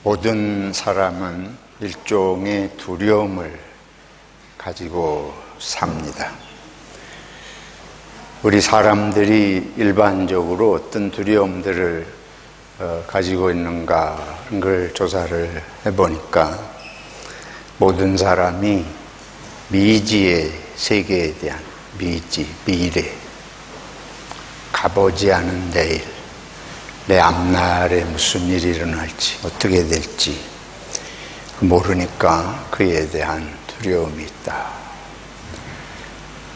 모든 사람은 일종의 두려움을 가지고 삽니다. 우리 사람들이 일반적으로 어떤 두려움들을 가지고 있는가 하는 걸 조사를 해보니까 모든 사람이 미지의 세계에 대한 미지, 미래, 가보지 않은 내일, 내 앞날에 무슨 일이 일어날지, 어떻게 될지 모르니까 그에 대한 두려움이 있다.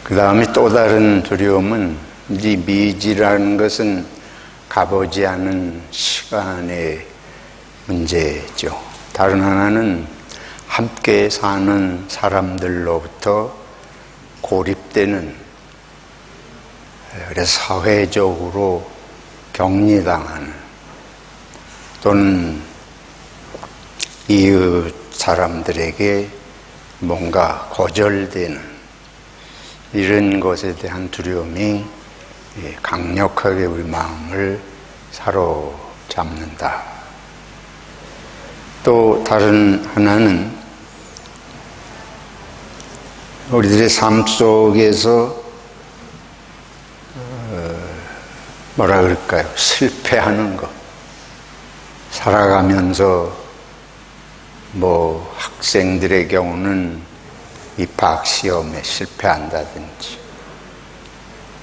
그 다음에 또 다른 두려움은 이 미지라는 것은 가보지 않은 시간의 문제죠. 다른 하나는 함께 사는 사람들로부터 고립되는, 그래서 사회적으로 격리당하는 또는 이웃 사람들에게 뭔가 거절되는 이런 것에 대한 두려움이 강력하게 우리 마음을 사로잡는다. 또 다른 하나는 우리들의 삶 속에서 뭐라 그럴까요? 실패하는 것. 살아가면서 학생들의 경우는 입학시험에 실패한다든지,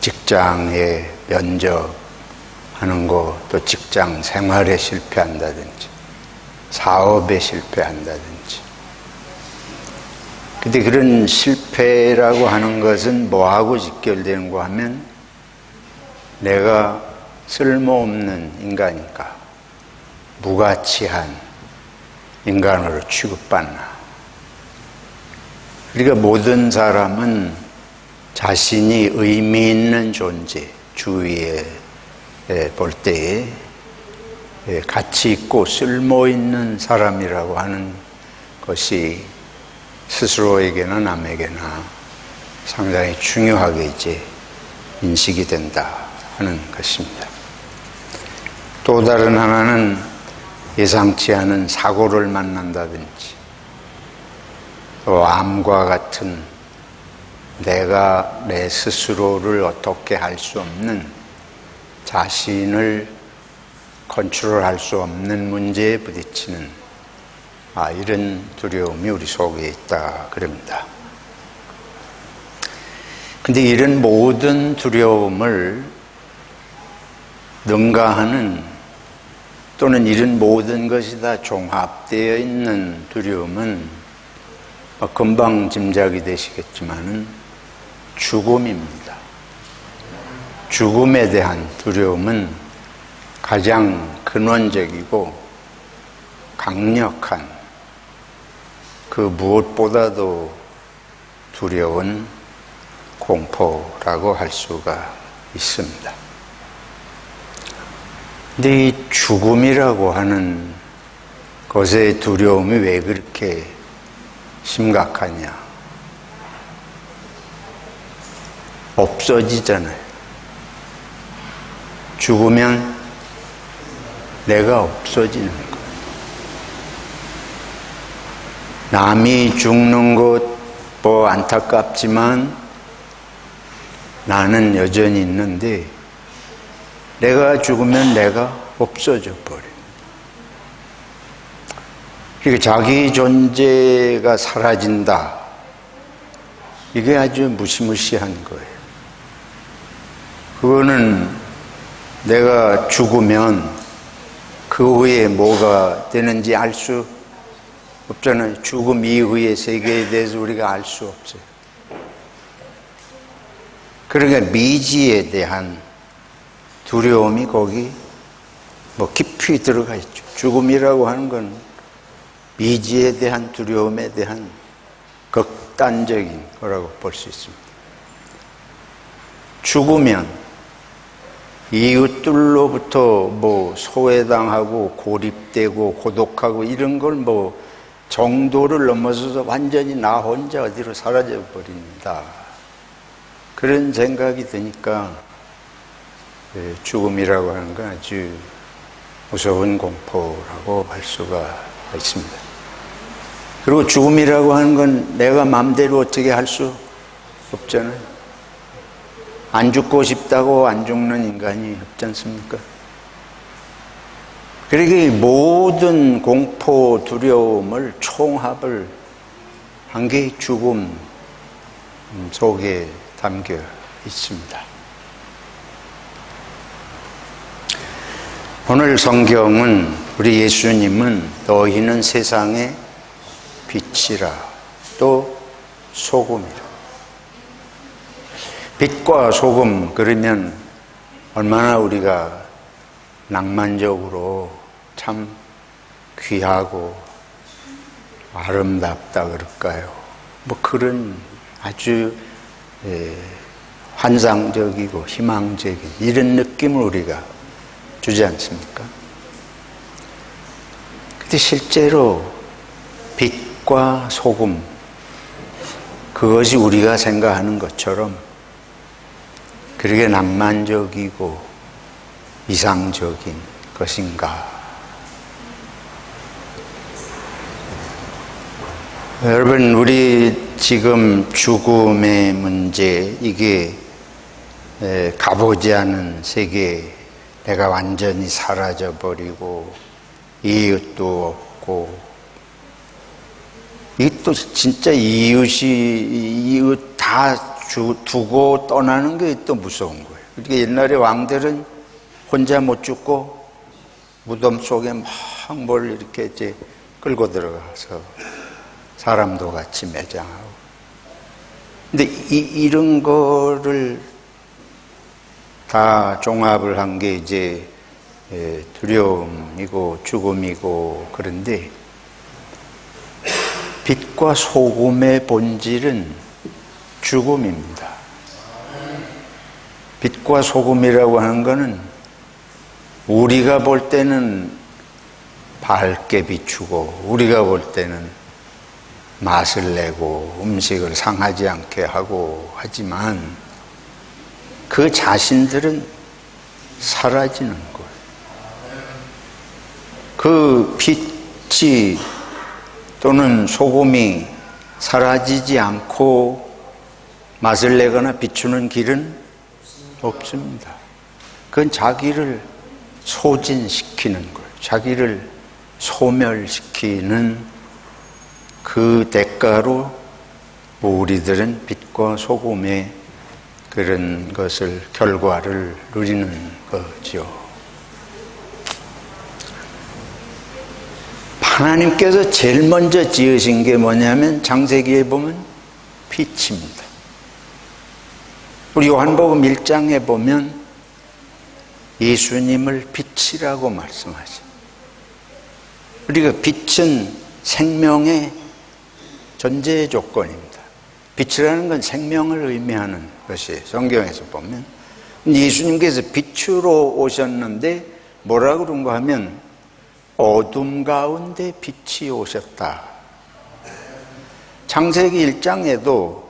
직장에 면접하는 거, 또 직장 생활에 실패한다든지, 사업에 실패한다든지. 근데 그런 실패라고 하는 것은 뭐하고 직결되는가 하면 내가 쓸모없는 인간인가, 무가치한 인간으로 취급받나. 그러니까 모든 사람은 자신이 의미 있는 존재, 주위에 볼 때에 가치 있고 쓸모 있는 사람이라고 하는 것이 스스로에게나 남에게나 상당히 중요하게 이제 인식이 된다 하는 것입니다. 또 다른 하나는 예상치 않은 사고를 만난다든지, 또 암과 같은 내가 내 스스로를 어떻게 할 수 없는, 자신을 컨트롤할 수 없는 문제에 부딪히는 이런 두려움이 우리 속에 있다 그럽니다. 근데 이런 모든 두려움을 능가하는, 또는 이런 모든 것이 다 종합되어 있는 두려움은 금방 짐작이 되시겠지만은 죽음입니다. 죽음에 대한 두려움은 가장 근원적이고 강력한, 그 무엇보다도 두려운 공포라고 할 수가 있습니다. 근데 이 죽음이라고 하는 것의 두려움이 왜 그렇게 심각하냐? 없어지잖아요. 죽으면 내가 없어지는 거. 남이 죽는 것 안타깝지만 나는 여전히 있는데, 내가 죽으면 내가 없어져 버려요. 그러니까 자기 존재가 사라진다. 이게 아주 무시무시한 거예요. 그거는 내가 죽으면 그 후에 뭐가 되는지 알 수 없잖아요. 죽음 이후의 세계에 대해서 우리가 알 수 없어요. 그러니까 미지에 대한 두려움이 거기 깊이 들어가 있죠. 죽음이라고 하는 건 미지에 대한 두려움에 대한 극단적인 거라고 볼 수 있습니다. 죽으면 이웃들로부터 소외당하고 고립되고 고독하고 이런 걸 정도를 넘어서서 완전히 나 혼자 어디로 사라져 버린다. 그런 생각이 드니까 죽음이라고 하는 건 아주 무서운 공포라고 할 수가 있습니다. 그리고 죽음이라고 하는 건 내가 마음대로 어떻게 할 수 없잖아요. 안 죽고 싶다고 안 죽는 인간이 없지 않습니까? 그러니까 모든 공포, 두려움을 총합을 한 게 죽음 속에 담겨 있습니다. 오늘 성경은 우리 예수님은 너희는 세상의 빛이라 또 소금이라. 빛과 소금 그러면 얼마나 우리가 낭만적으로 참 귀하고 아름답다 그럴까요? 뭐 그런 아주 환상적이고 희망적인 이런 느낌을 우리가 주지 않습니까? 근데 실제로 빛과 소금 그것이 우리가 생각하는 것처럼 그렇게 낭만적이고 이상적인 것인가? 여러분, 우리 지금 죽음의 문제, 이게 가보지 않은 세계, 내가 완전히 사라져버리고 이웃도 없고, 이게 또 진짜 이웃 다 두고 떠나는 게 또 무서운 거예요. 그러니까 옛날에 왕들은 혼자 못 죽고 무덤 속에 막 뭘 이렇게 이제 끌고 들어가서 사람도 같이 매장하고. 근데 이런 거를 다 종합을 한 게 이제 두려움이고 죽음이고 그런데 빛과 소금의 본질은 죽음입니다. 빛과 소금이라고 하는 것은 우리가 볼 때는 밝게 비추고 우리가 볼 때는 맛을 내고 음식을 상하지 않게 하고 하지만 그 자신들은 사라지는 거예요. 그 빛이 또는 소금이 사라지지 않고 맛을 내거나 비추는 길은 없습니다. 그건 자기를 소진시키는 거예요. 자기를 소멸시키는 그 대가로 우리들은 빛과 소금의 그런 것을 결과를 누리는 거죠. 하나님께서 제일 먼저 지으신 게 뭐냐면 창세기에 보면 빛입니다. 우리 요한복음 1장에 보면 예수님을 빛이라고 말씀하죠. 우리가 빛은 생명의 전제 조건입니다. 빛이라는 건 생명을 의미하는 것이에요. 성경에서 보면 예수님께서 빛으로 오셨는데 뭐라고 그런가 하면 어둠 가운데 빛이 오셨다. 창세기 1장에도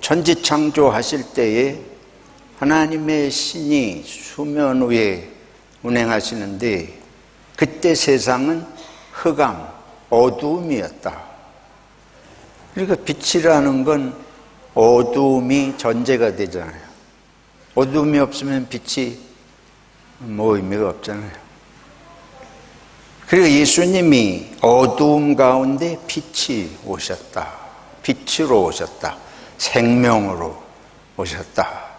천지창조하실 때에 하나님의 신이 수면 위에 운행하시는데 그때 세상은 흑암, 어두움이었다. 그러니까 빛이라는 건 어두움이 전제가 되잖아요. 어두움이 없으면 빛이 뭐 의미가 없잖아요. 그리고 예수님이 어두움 가운데 빛이 오셨다. 빛으로 오셨다. 생명으로 오셨다.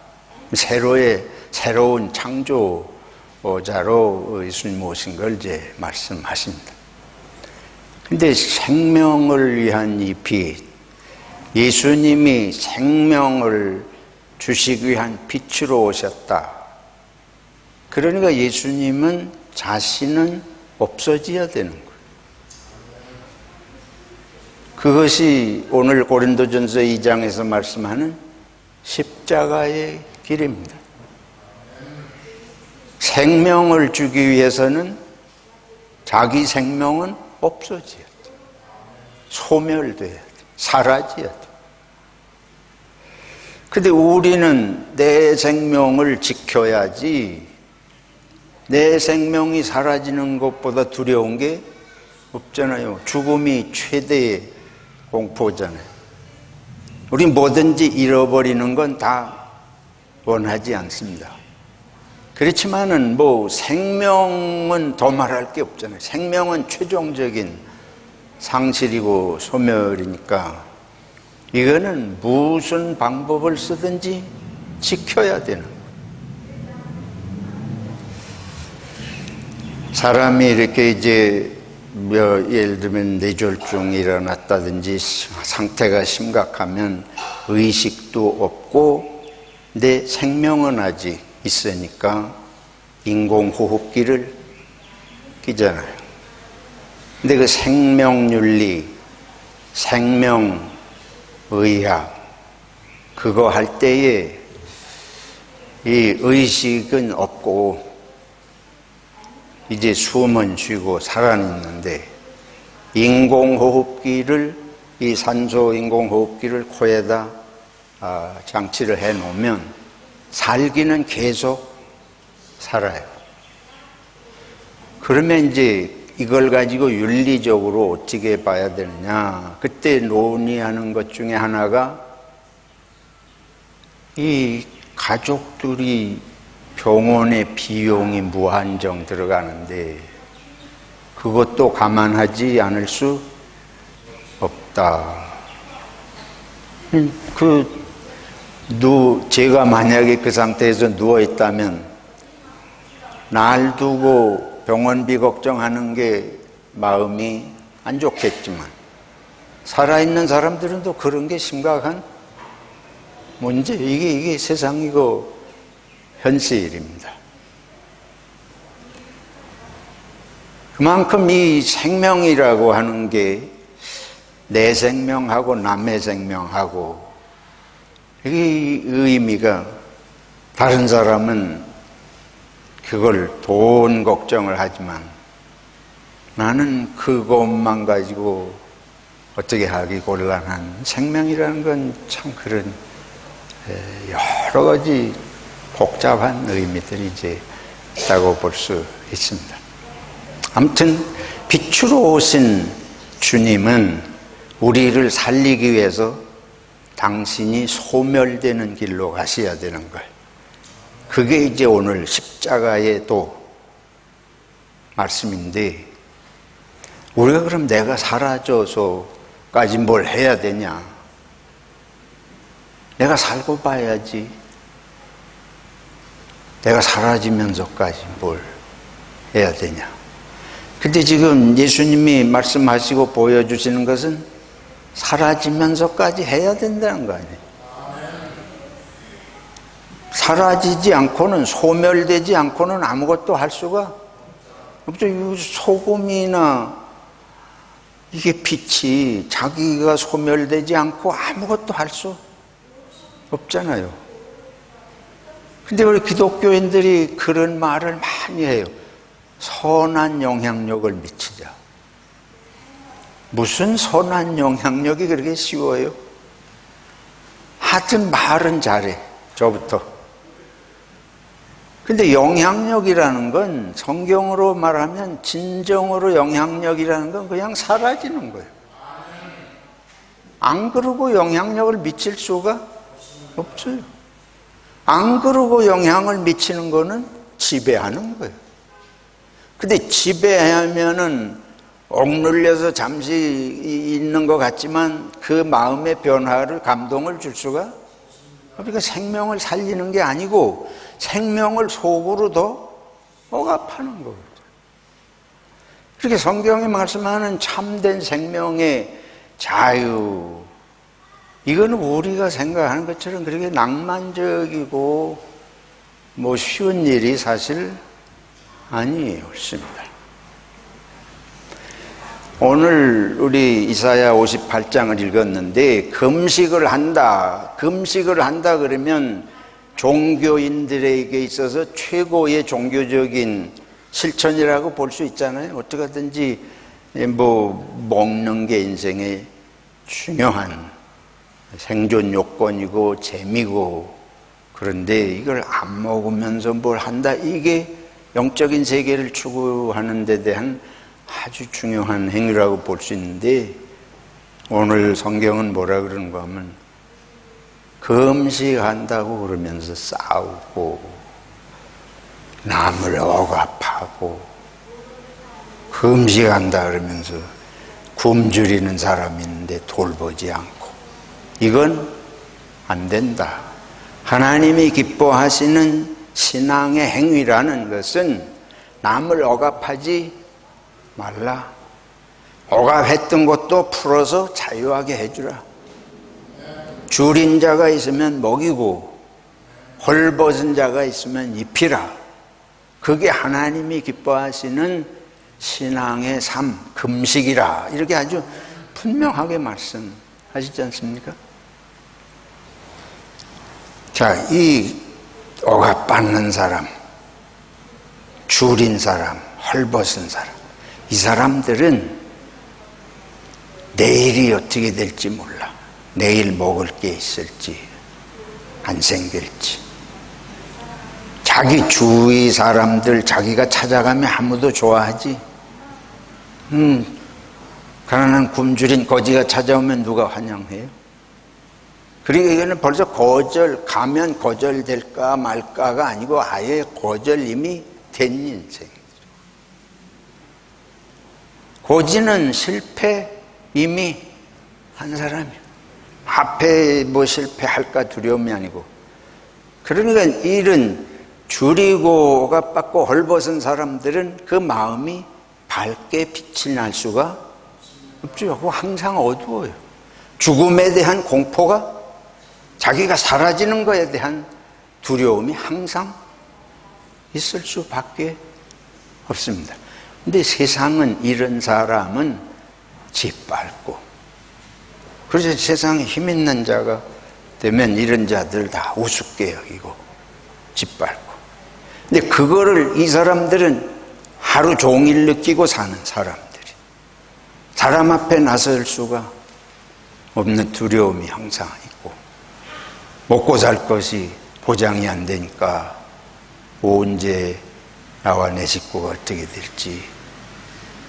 새로운 창조자로 예수님 오신 걸 이제 말씀하십니다. 근데 생명을 위한 이 빛, 예수님이 생명을 주시기 위한 빛으로 오셨다. 그러니까 예수님은 자신은 없어져야 되는 거예요. 그것이 오늘 고린도전서 2장에서 말씀하는 십자가의 길입니다. 생명을 주기 위해서는 자기 생명은 없어져야 돼. 소멸돼야 돼. 사라져야 돼. 근데 우리는 내 생명을 지켜야지 내 생명이 사라지는 것보다 두려운 게 없잖아요. 죽음이 최대의 공포잖아요. 우리 뭐든지 잃어버리는 건 다 원하지 않습니다. 그렇지만은 생명은 더 말할 게 없잖아요. 생명은 최종적인 상실이고 소멸이니까 이거는 무슨 방법을 쓰든지 지켜야 되는 거예요. 사람이 이렇게 이제 예를 들면 뇌졸중이 일어났다든지 상태가 심각하면 의식도 없고 내 생명은 아직 있으니까 인공호흡기를 끼잖아요. 근데 그 생명윤리, 생명의학 그거 할 때에 이 의식은 없고 이제 숨은 쉬고 살아있는데 인공호흡기를 이 산소 인공호흡기를 코에다 장치를 해 놓으면 살기는 계속 살아요. 그러면 이제 이걸 가지고 윤리적으로 어떻게 봐야 되느냐, 그때 논의하는 것 중에 하나가 이 가족들이 병원에 비용이 무한정 들어가는데 그것도 감안하지 않을 수 없다. 제가 만약에 그 상태에서 누워있다면 날 두고 병원비 걱정하는 게 마음이 안 좋겠지만 살아있는 사람들은 또 그런 게 심각한 문제, 이게 세상이고 현실입니다. 그만큼 이 생명이라고 하는 게 내 생명하고 남의 생명하고 이 의미가, 다른 사람은 그걸 돈 걱정을 하지만 나는 그것만 가지고 어떻게 하기 곤란한 생명이라는 건 참 그런 여러 가지 복잡한 의미들이 이제 있다고 볼 수 있습니다. 아무튼 빛으로 오신 주님은 우리를 살리기 위해서 당신이 소멸되는 길로 가셔야 되는 거예요. 그게 이제 오늘 십자가의 도 말씀인데, 우리가 그럼 내가 사라져서까지 뭘 해야 되냐? 내가 살고 봐야지. 내가 사라지면서까지 뭘 해야 되냐? 근데 지금 예수님이 말씀하시고 보여주시는 것은 사라지면서까지 해야 된다는 거 아니에요. 사라지지 않고는, 소멸되지 않고는 아무것도 할 수가 없죠. 소금이나 이게 빛이 자기가 소멸되지 않고 아무것도 할 수 없잖아요. 근데 우리 기독교인들이 그런 말을 많이 해요. 선한 영향력을 미치자. 무슨 선한 영향력이 그렇게 쉬워요? 하여튼 말은 잘해, 저부터. 근데 영향력이라는 건, 성경으로 말하면 진정으로 영향력이라는 건 그냥 사라지는 거예요. 안 그러고 영향력을 미칠 수가 없어요. 안 그러고 영향을 미치는 거는 지배하는 거예요. 근데 지배하면은 억눌려서 잠시 있는 것 같지만 그 마음의 변화를, 감동을 줄 수가, 그러니까 생명을 살리는 게 아니고 생명을 속으로 더 억압하는 거거든요. 그렇게 성경이 말씀하는 참된 생명의 자유, 이거는 우리가 생각하는 것처럼 그렇게 낭만적이고 쉬운 일이 사실 아니에요. 없습니다. 오늘 우리 이사야 58장을 읽었는데 금식을 한다 그러면 종교인들에게 있어서 최고의 종교적인 실천이라고 볼 수 있잖아요. 어떻게 하든지 먹는 게 인생의 중요한 생존 요건이고 재미고, 그런데 이걸 안 먹으면서 뭘 한다, 이게 영적인 세계를 추구하는 데 대한 아주 중요한 행위라고 볼 수 있는데 오늘 성경은 뭐라 그러는가 하면 금식한다고 그러면서 싸우고 남을 억압하고 금식한다 그러면서 굶주리는 사람이 있는데 돌보지 않고 이건 안 된다. 하나님이 기뻐하시는 신앙의 행위라는 것은 남을 억압하지 말라. 억압했던 것도 풀어서 자유하게 해주라. 줄인 자가 있으면 먹이고 헐벗은 자가 있으면 입히라. 그게 하나님이 기뻐하시는 신앙의 삶, 금식이라. 이렇게 아주 분명하게 말씀하시지 않습니까? 자, 이 억압받는 사람, 줄인 사람, 헐벗은 사람, 이 사람들은 내일이 어떻게 될지 몰라. 내일 먹을 게 있을지 안 생길지. 자기 주위 사람들 자기가 찾아가면 아무도 좋아하지. 가난한 굶주린 거지가 찾아오면 누가 환영해요? 그리고 이거는 벌써 가면 거절될까 말까가 아니고 아예 거절 이미 된 인생이죠. 거지는 실패 이미 한 사람이에요. 앞에 뭐 실패할까 두려움이 아니고. 그러니까 이런 줄이고 억압받고 헐벗은 사람들은 그 마음이 밝게 빛이 날 수가 없죠. 그거 항상 어두워요. 죽음에 대한 공포가, 자기가 사라지는 것에 대한 두려움이 항상 있을 수밖에 없습니다. 근데 세상은 이런 사람은 짓밟고, 그래서 세상에 힘 있는 자가 되면 이런 자들 다 우습게 여기고 짓밟고. 근데 그거를 이 사람들은 하루 종일 느끼고 사는 사람들이, 사람 앞에 나설 수가 없는 두려움이 항상 있고, 먹고 살 것이 보장이 안 되니까 언제 나와 내 식구가 어떻게 될지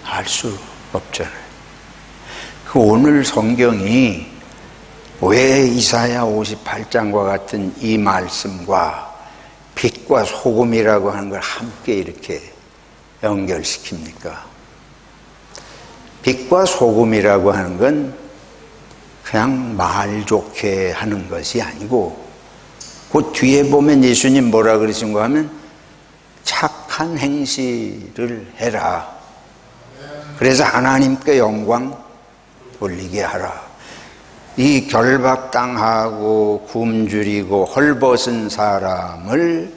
알 수 없잖아요. 그 오늘 성경이 왜 이사야 58장과 같은 이 말씀과 빛과 소금이라고 하는 걸 함께 이렇게 연결시킵니까? 빛과 소금이라고 하는 건 그냥 말 좋게 하는 것이 아니고, 그 뒤에 보면 예수님 뭐라 그러신가 하면 착한 행실을 해라. 그래서 하나님께 영광 돌리게 하라. 이 결박당하고 굶주리고 헐벗은 사람을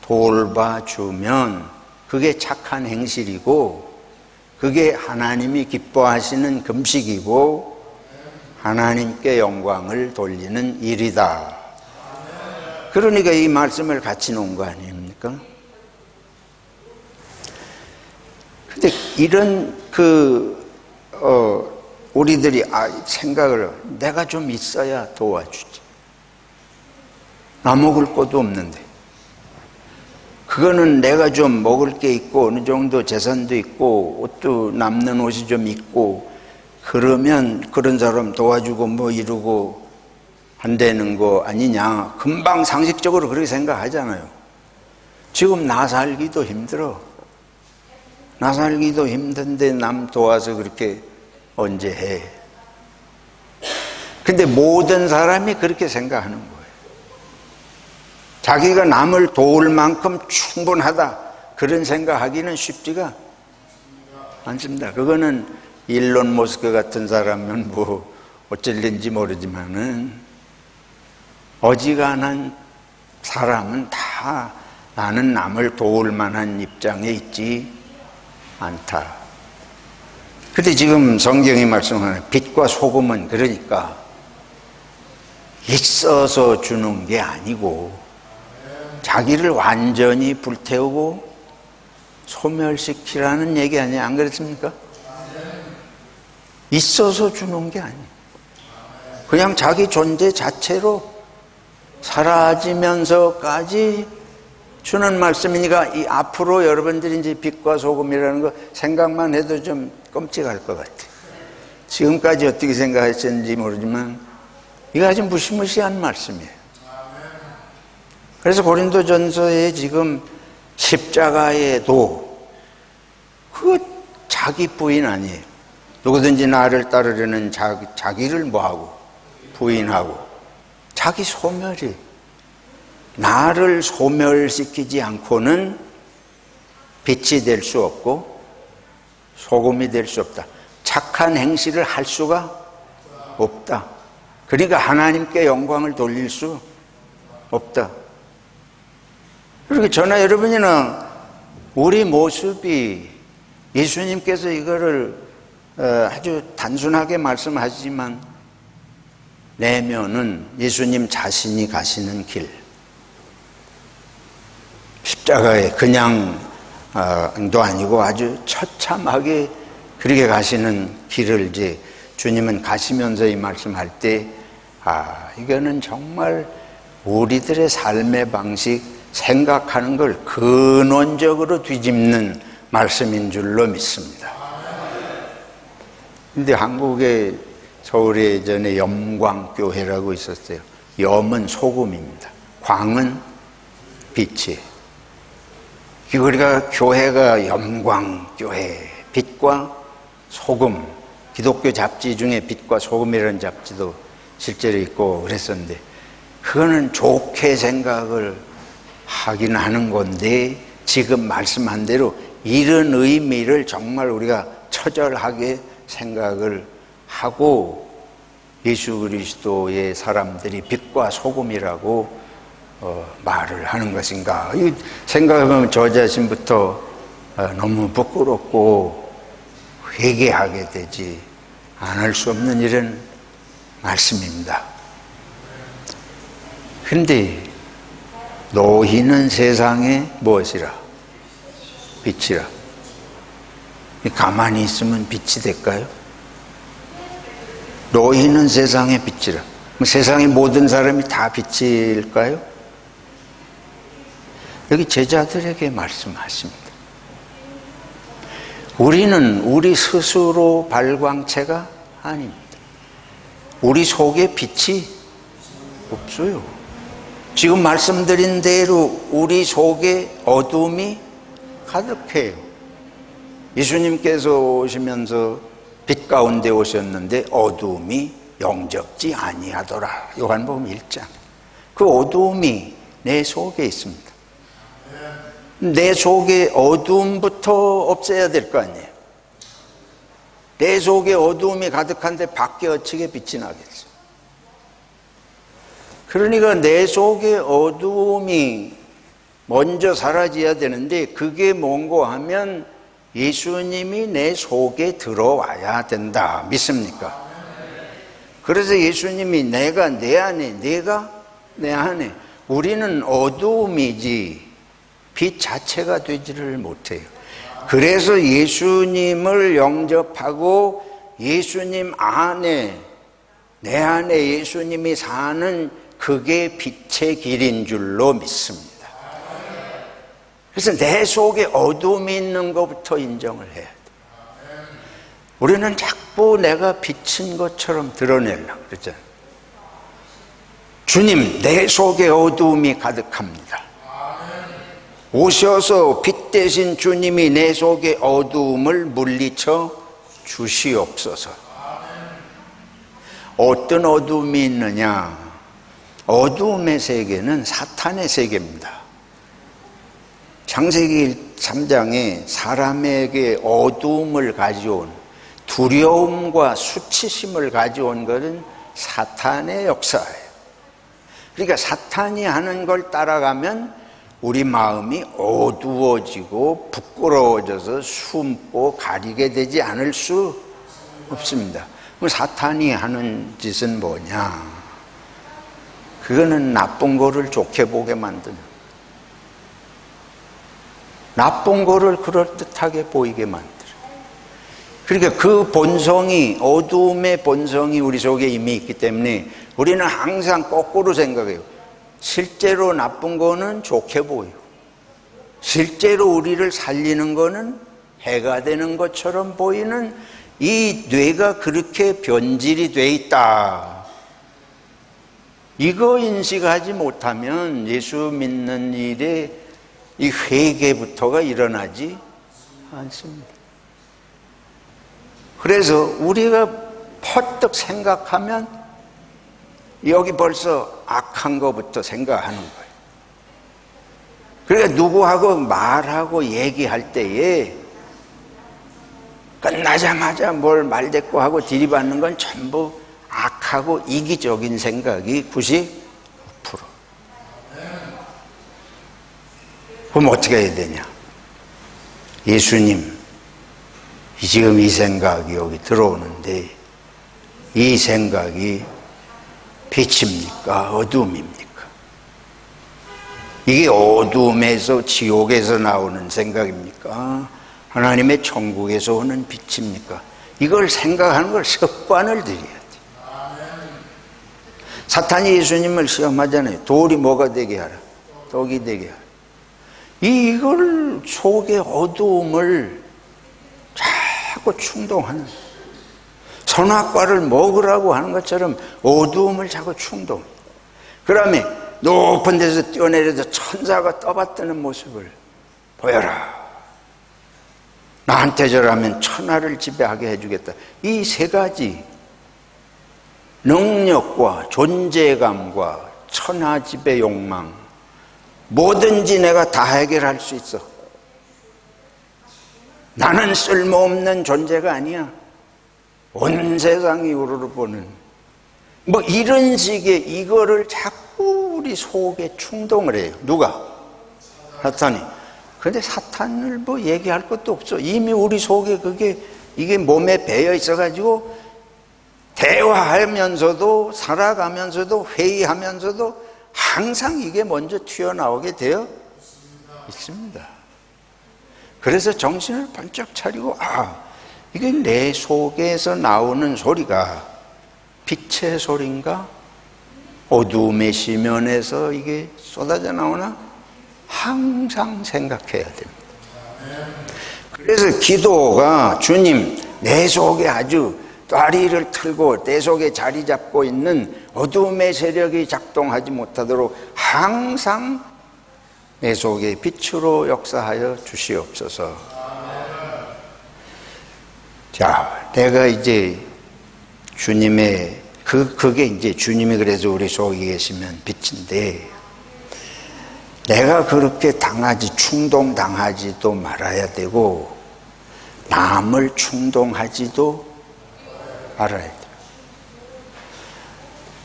돌봐주면 그게 착한 행실이고, 그게 하나님이 기뻐하시는 금식이고 하나님께 영광을 돌리는 일이다. 그러니까 이 말씀을 같이 놓은 거 아닙니까? 근데 이런 우리들이 생각을, 내가 좀 있어야 도와주지. 나 먹을 것도 없는데. 그거는 내가 좀 먹을 게 있고 어느 정도 재산도 있고 옷도 남는 옷이 좀 있고 그러면 그런 사람 도와주고 뭐 이러고 한다는 거 아니냐. 금방 상식적으로 그렇게 생각하잖아요. 지금 나 살기도 힘들어. 나 살기도 힘든데 남 도와서 그렇게 언제 해? 근데 모든 사람이 그렇게 생각하는 거예요. 자기가 남을 도울 만큼 충분하다, 그런 생각하기는 쉽지가 않습니다. 그거는 일론 머스크 같은 사람은 뭐 어쩔는지 모르지만은 어지간한 사람은 다 나는 남을 도울 만한 입장에 있지 않다. 근데 지금 성경이 말씀하는 빛과 소금은 그러니까 있어서 주는 게 아니고 자기를 완전히 불태우고 소멸시키라는 얘기 아니에요? 안 그렇습니까? 있어서 주는 게 아니에요. 그냥 자기 존재 자체로 사라지면서까지 주는 말씀이니까 이 앞으로 여러분들이 이제 빛과 소금이라는 거 생각만 해도 좀 끔찍할 것 같아요. 지금까지 어떻게 생각하셨는지 모르지만 이거 아주 무시무시한 말씀이에요. 그래서 고린도전서에 지금 십자가의 도, 그거 자기 부인 아니에요. 누구든지 나를 따르려는 자기를 뭐하고? 부인하고. 자기 소멸이. 나를 소멸시키지 않고는 빛이 될 수 없고 소금이 될 수 없다. 착한 행실을 할 수가 없다. 그러니까 하나님께 영광을 돌릴 수 없다. 그리고 저나 여러분이나 우리 모습이 예수님께서 이거를 아주 단순하게 말씀하시지만 내면은 예수님 자신이 가시는 길, 십자가에 그냥 도 아니고 아주 처참하게 그렇게 가시는 길을 이제 주님은 가시면서 이 말씀할 때 이거는 정말 우리들의 삶의 방식, 생각하는 걸 근원적으로 뒤집는 말씀인 줄로 믿습니다. 근데 한국에 서울에 예전에 염광교회라고 있었어요. 염은 소금입니다. 광은 빛이에요. 우리가 교회가 염광교회, 빛과 소금, 기독교 잡지 중에 빛과 소금이라는 잡지도 실제로 있고 그랬었는데 그거는 좋게 생각을 하긴 하는 건데 지금 말씀한 대로 이런 의미를 정말 우리가 처절하게 생각을 하고 예수 그리스도의 사람들이 빛과 소금이라고 말을 하는 것인가. 이 생각하면 저 자신부터 너무 부끄럽고 회개하게 되지 않을 수 없는 이런 말씀입니다. 그런데 너희는 세상의 무엇이라? 빛이라. 가만히 있으면 빛이 될까요? 너희는 세상의 빛이라. 세상의 모든 사람이 다 빛일까요? 여기 제자들에게 말씀하십니다. 우리는 우리 스스로 발광체가 아닙니다. 우리 속에 빛이 없어요. 지금 말씀드린 대로 우리 속에 어둠이 가득해요. 예수님께서 오시면서 빛 가운데 오셨는데 어둠이 영접지 아니하더라. 요한복음 1장. 그 어둠이 내 속에 있습니다. 내 속에 어둠부터 없애야 될 거 아니에요. 내 속에 어둠이 가득한데 밖에 어찌게 빛이 나겠어요. 그러니까 내 속에 어둠이 먼저 사라져야 되는데 그게 뭔고 하면 예수님이 내 속에 들어와야 된다. 믿습니까? 그래서 예수님이 내가 내 안에, 내가 내 안에. 우리는 어두움이지 빛 자체가 되지를 못해요. 그래서 예수님을 영접하고 예수님 안에, 내 안에 예수님이 사는 그게 빛의 길인 줄로 믿습니다. 그래서 내 속에 어둠이 있는 것부터 인정을 해야 돼. 우리는 자꾸 내가 빛인 것처럼 드러내려고 그러잖아요. 주님, 내 속에 어둠이 가득합니다. 오셔서 빛 대신 주님이 내 속에 어두움을 물리쳐 주시옵소서. 어떤 어두움이 있느냐? 어두움의 세계는 사탄의 세계입니다. 창세기 3장에 사람에게 어두움을 가져온, 두려움과 수치심을 가져온 것은 사탄의 역사예요. 그러니까 사탄이 하는 걸 따라가면 우리 마음이 어두워지고 부끄러워져서 숨고 가리게 되지 않을 수 없습니다. 그럼 사탄이 하는 짓은 뭐냐? 그거는 나쁜 거를 좋게 보게 만드는, 나쁜 거를 그럴듯하게 보이게 만들어요. 그러니까 그 본성이, 어두움의 본성이 우리 속에 이미 있기 때문에 우리는 항상 거꾸로 생각해요. 실제로 나쁜 거는 좋게 보이고 실제로 우리를 살리는 거는 해가 되는 것처럼 보이는 이 뇌가 그렇게 변질이 돼 있다. 이거 인식하지 못하면 예수 믿는 일에 이 회개부터가 일어나지 않습니다. 그래서 우리가 퍼뜩 생각하면 여기 벌써 악한 것부터 생각하는 거예요. 그러니까 누구하고 말하고 얘기할 때에 끝나자마자 뭘 말대꾸하고 들이받는 건 전부 악하고 이기적인 생각이 99%. 그럼 어떻게 해야 되냐? 예수님, 지금 이 생각이 여기 들어오는데 이 생각이 빛입니까? 어둠입니까? 이게 어둠에서 지옥에서 나오는 생각입니까? 하나님의 천국에서 오는 빛입니까? 이걸 생각하는 걸 습관을 들여야 돼. 사탄이 예수님을 시험하잖아요. 돌이 뭐가 되게 하라? 떡이 되게 하라. 이걸 속의 어두움을 자꾸 충동하는, 선악과를 먹으라고 하는 것처럼 어두움을 자꾸 충동. 그다음에 높은 데서 뛰어내려서 천사가 떠받드는 모습을 보여라. 나한테 절하면 천하를 지배하게 해주겠다. 이 세 가지 능력과 존재감과 천하 지배 욕망, 뭐든지 내가 다 해결할 수 있어. 나는 쓸모없는 존재가 아니야. 온 세상이 우러러 보는 뭐 이런 식의 이거를 자꾸 우리 속에 충동을 해요. 누가? 사탄이. 그런데 사탄을 뭐 얘기할 것도 없어. 이미 우리 속에 이게 몸에 배어 있어가지고 대화하면서도 살아가면서도 회의하면서도 항상 이게 먼저 튀어나오게 되어 있습니다. 그래서 정신을 번쩍 차리고 이게 내 속에서 나오는 소리가 빛의 소리인가? 어두움의 시면에서 이게 쏟아져 나오나? 항상 생각해야 됩니다. 그래서 기도가 주님, 내 속에 아주 다리를 틀고 내 속에 자리 잡고 있는 어두움의 세력이 작동하지 못하도록 항상 내 속에 빛으로 역사하여 주시옵소서. 자, 내가 이제 주님의 그게 이제 주님이 그래서 우리 속에 계시면 빛인데, 내가 그렇게 충동당하지도 말아야 되고 남을 충동하지도 말아야 돼요.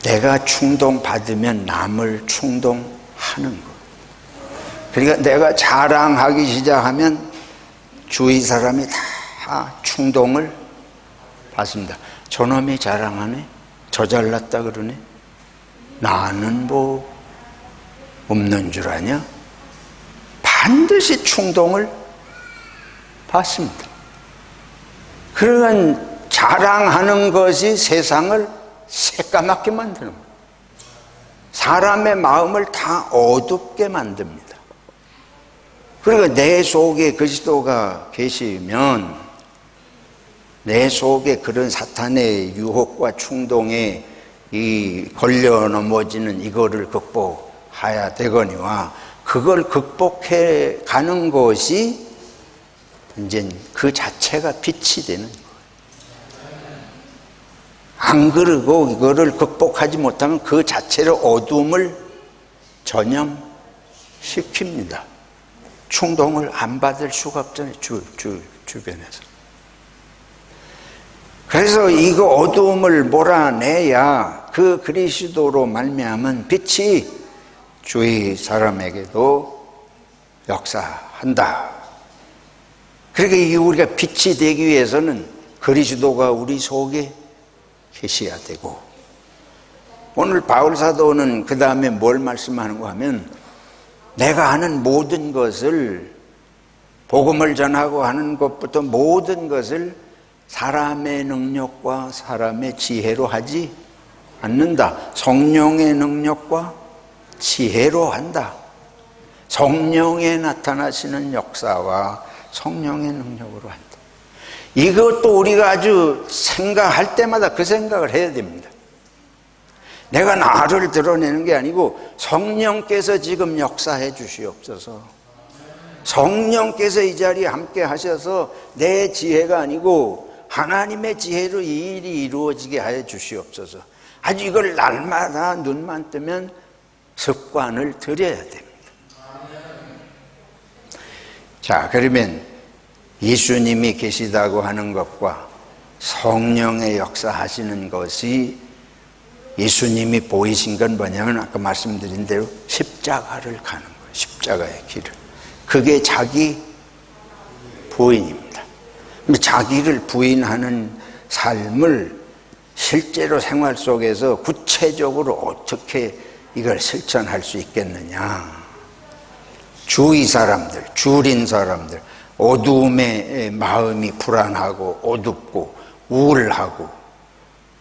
내가 충동받으면 남을 충동하는 거. 그러니까 내가 자랑하기 시작하면 주위 사람이 다 충동을 받습니다. 저놈이 자랑하네? 저 잘났다 그러네? 나는 뭐 없는 줄 아냐? 반드시 충동을 받습니다. 그러니까 자랑하는 것이 세상을 새까맣게 만드는 거예요. 사람의 마음을 다 어둡게 만듭니다. 그러니까 내 속에 그리스도가 계시면 내 속에 그런 사탄의 유혹과 충동에 걸려 넘어지는 이거를 극복해야 되거니와, 그걸 극복해 가는 것이 이제 그 자체가 빛이 되는 거예요. 안 그러고 이거를 극복하지 못하면 그 자체로 어둠을 전염시킵니다. 충동을 안 받을 수가 없잖아요. 주변에서. 그래서 이거 어두움을 몰아내야 그 그리스도로 말미암은 빛이 주위 사람에게도 역사한다. 그러니까 이 우리가 빛이 되기 위해서는 그리스도가 우리 속에 계셔야 되고, 오늘 바울 사도는 그 다음에 뭘 말씀하는가 하면, 내가 하는 모든 것을, 복음을 전하고 하는 것부터 모든 것을 사람의 능력과 사람의 지혜로 하지 않는다. 성령의 능력과 지혜로 한다. 성령에 나타나시는 역사와 성령의 능력으로 한다. 이것도 우리가 아주 생각할 때마다 그 생각을 해야 됩니다. 내가 나를 드러내는 게 아니고 성령께서 지금 역사해 주시옵소서. 성령께서 이 자리에 함께 하셔서 내 지혜가 아니고 하나님의 지혜로 이 일이 이루어지게 하여 주시옵소서. 아주 이걸 날마다 눈만 뜨면 습관을 들여야 됩니다. 자, 그러면 예수님이 계시다고 하는 것과 성령의 역사하시는 것이 예수님이 보이신 건 뭐냐면 아까 말씀드린 대로 십자가를 가는 거예요. 십자가의 길을. 그게 자기 부인입니다. 자기를 부인하는 삶을 실제로 생활 속에서 구체적으로 어떻게 이걸 실천할 수 있겠느냐. 주위 사람들, 주린 사람들, 어두움에 마음이 불안하고 어둡고 우울하고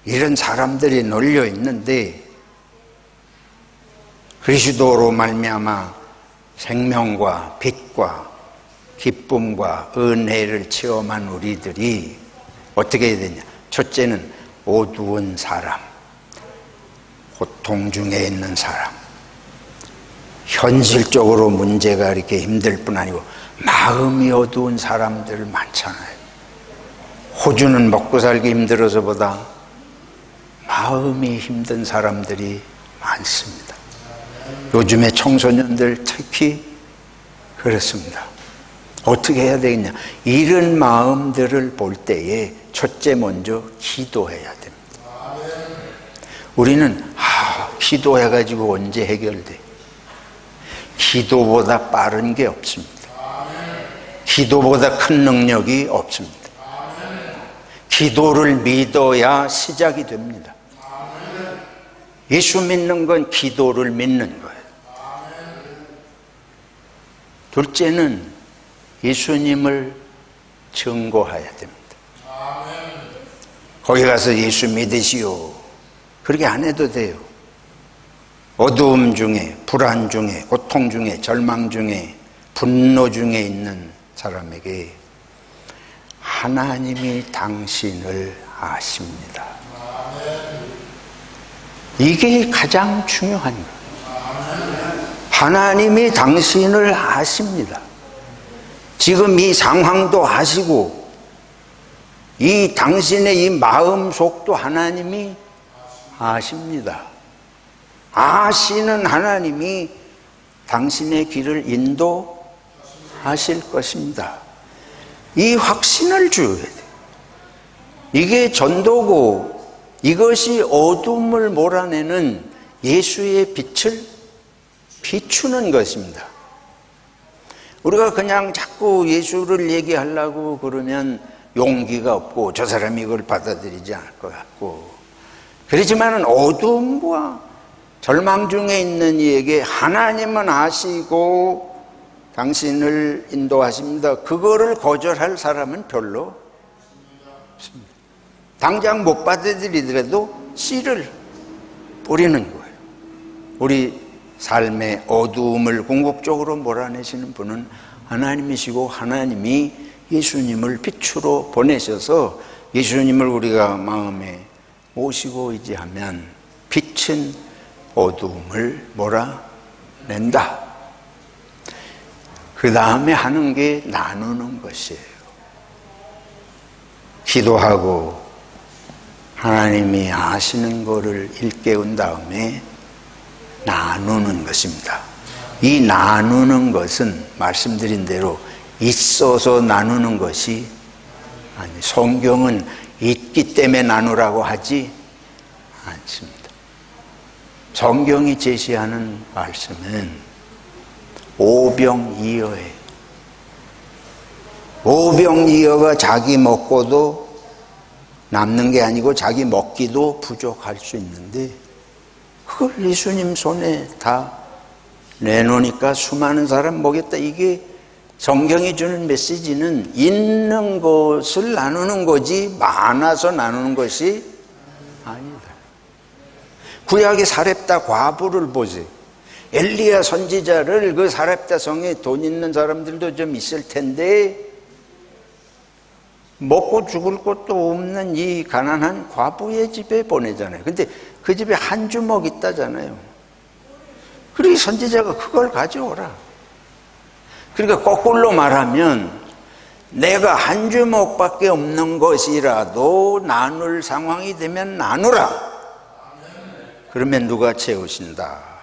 이런 사람들이 널려 있는데 그리스도로 말미암아 생명과 빛과 기쁨과 은혜를 체험한 우리들이 어떻게 해야 되냐. 첫째는 어두운 사람, 고통 중에 있는 사람, 현실적으로 문제가 이렇게 힘들 뿐 아니고 마음이 어두운 사람들 많잖아요. 호주는 먹고 살기 힘들어서보다 마음이 힘든 사람들이 많습니다. 요즘에 청소년들 특히 그렇습니다. 어떻게 해야 되겠냐. 이런 마음들을 볼 때에 첫째 먼저 기도해야 됩니다. 우리는 기도해가지고 언제 해결돼? 기도보다 빠른 게 없습니다. 기도보다 큰 능력이 없습니다. 기도를 믿어야 시작이 됩니다. 예수 믿는 건 기도를 믿는 거예요. 둘째는 예수님을 증거해야 됩니다. 거기 가서 예수 믿으시오. 그렇게 안 해도 돼요. 어두움 중에, 불안 중에, 고통 중에, 절망 중에, 분노 중에 있는 사람에게 하나님이 당신을 아십니다. 이게 가장 중요한 거예요. 하나님이 당신을 아십니다. 지금 이 상황도 아시고 이 당신의 이 마음 속도 하나님이 아십니다. 아시는 하나님이 당신의 길을 인도하실 것입니다. 이 확신을 줘야 돼요. 이게 전도고 이것이 어둠을 몰아내는 예수의 빛을 비추는 것입니다. 우리가 그냥 자꾸 예수를 얘기하려고 그러면 용기가 없고 저 사람이 이걸 받아들이지 않을 것 같고, 그렇지만 어둠과 절망 중에 있는 이에게 하나님은 아시고 당신을 인도하십니다. 그거를 거절할 사람은 별로 없습니다. 당장 못 받아들이더라도 씨를 뿌리는 거예요. 우리 삶의 어두움을 궁극적으로 몰아내시는 분은 하나님이시고 하나님이 예수님을 빛으로 보내셔서 예수님을 우리가 마음에 모시고 의지하면 빛은 어두움을 몰아낸다. 그 다음에 하는 게 나누는 것이에요. 기도하고 하나님이 아시는 것을 일깨운 다음에 나누는 것입니다. 이 나누는 것은 말씀드린 대로 있어서 나누는 것이 아니, 성경은 있기 때문에 나누라고 하지 않습니다. 성경이 제시하는 말씀은 오병이어예요. 오병이어가 자기 먹고도 남는 게 아니고 자기 먹기도 부족할 수 있는데 그걸 예수님 손에 다 내놓으니까 수많은 사람 먹였다. 이게 성경이 주는 메시지는 있는 것을 나누는 거지 많아서 나누는 것이 아니다. 구약의 사렙다 과부를 보세요. 엘리야 선지자를 그 사렙다 성에 돈 있는 사람들도 좀 있을 텐데 먹고 죽을 것도 없는 이 가난한 과부의 집에 보내잖아요. 근데 그 집에 한 주먹 있다잖아요. 그리고 선지자가 그걸 가져오라. 그러니까 거꾸로 말하면 내가 한 주먹밖에 없는 것이라도 나눌 상황이 되면 나누라. 그러면 누가 채우신다.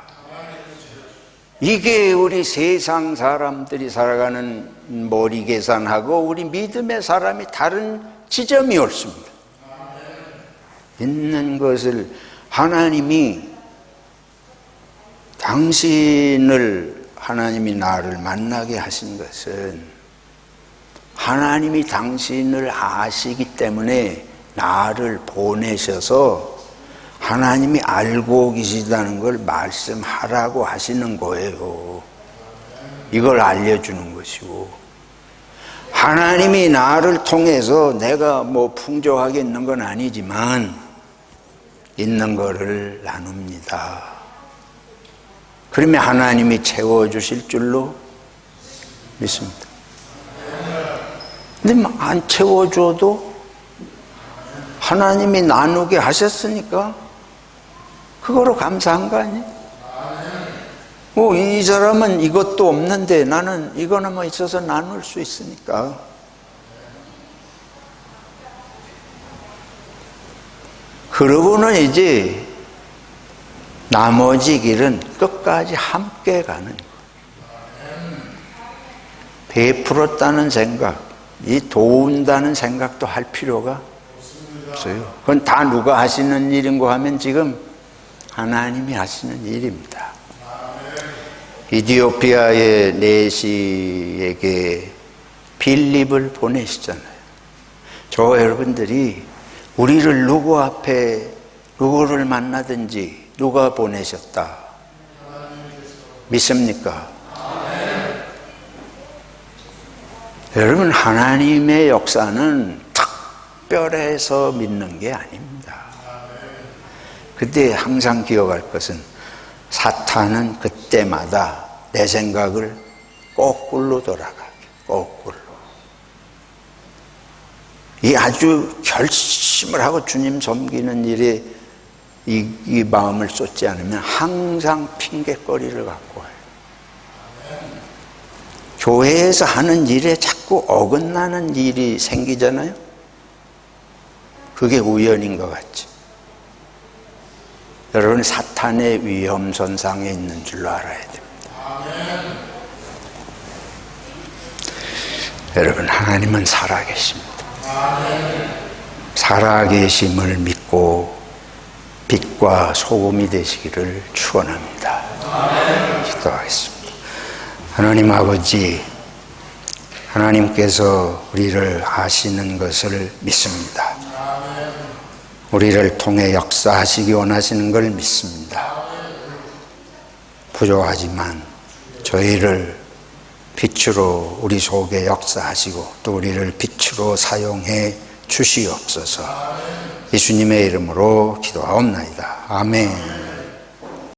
이게 우리 세상 사람들이 살아가는 머리 계산하고 우리 믿음의 사람이 다른 지점이 옳습니다. 있는 것을 하나님이 하나님이 나를 만나게 하신 것은 하나님이 당신을 아시기 때문에 나를 보내셔서 하나님이 알고 계시다는 걸 말씀하라고 하시는 거예요. 이걸 알려주는 것이고, 하나님이 나를 통해서 내가 뭐 풍족하게 있는 건 아니지만 있는 거를 나눕니다. 그러면 하나님이 채워주실 줄로 믿습니다. 근데 안 채워줘도 하나님이 나누게 하셨으니까 그거로 감사한 거 아니에요? 이 사람은 이것도 없는데 나는 이거나마 있어서 나눌 수 있으니까. 그러고는 이제 나머지 길은 끝까지 함께 가는, 베풀었다는 생각, 이 도운다는 생각도 할 필요가 없어요. 그건 다 누가 하시는 일인고 하면 지금 하나님이 하시는 일입니다. 이디오피아의 내시에게 빌립을 보내시잖아요. 저 여러분들이 우리를 누구 앞에 누구를 만나든지 누가 보내셨다 믿습니까? 여러분, 하나님의 역사는 특별해서 믿는 게 아닙니다. 그때 항상 기억할 것은 사탄은 그때마다 내 생각을 거꾸로 돌아가게, 거꾸로. 이 아주 결심을 하고 주님 섬기는 일에 이 마음을 쏟지 않으면 항상 핑계거리를 갖고 와요. 교회에서 하는 일에 자꾸 어긋나는 일이 생기잖아요. 그게 우연인 것 같지. 여러분, 사탄의 위험선상에 있는 줄로 알아야 됩니다. 여러분, 하나님은 살아계십니다. 살아계심을 믿고 빛과 소금이 되시기를 축원합니다. 기도하겠습니다. 하나님 아버지, 하나님께서 우리를 아시는 것을 믿습니다. 우리를 통해 역사하시기 원하시는 걸 믿습니다. 부족하지만 저희를 빛으로 우리 속에 역사하시고 또 우리를 빛으로 사용해 주시옵소서. 예수님의 이름으로 기도하옵나이다. 아멘.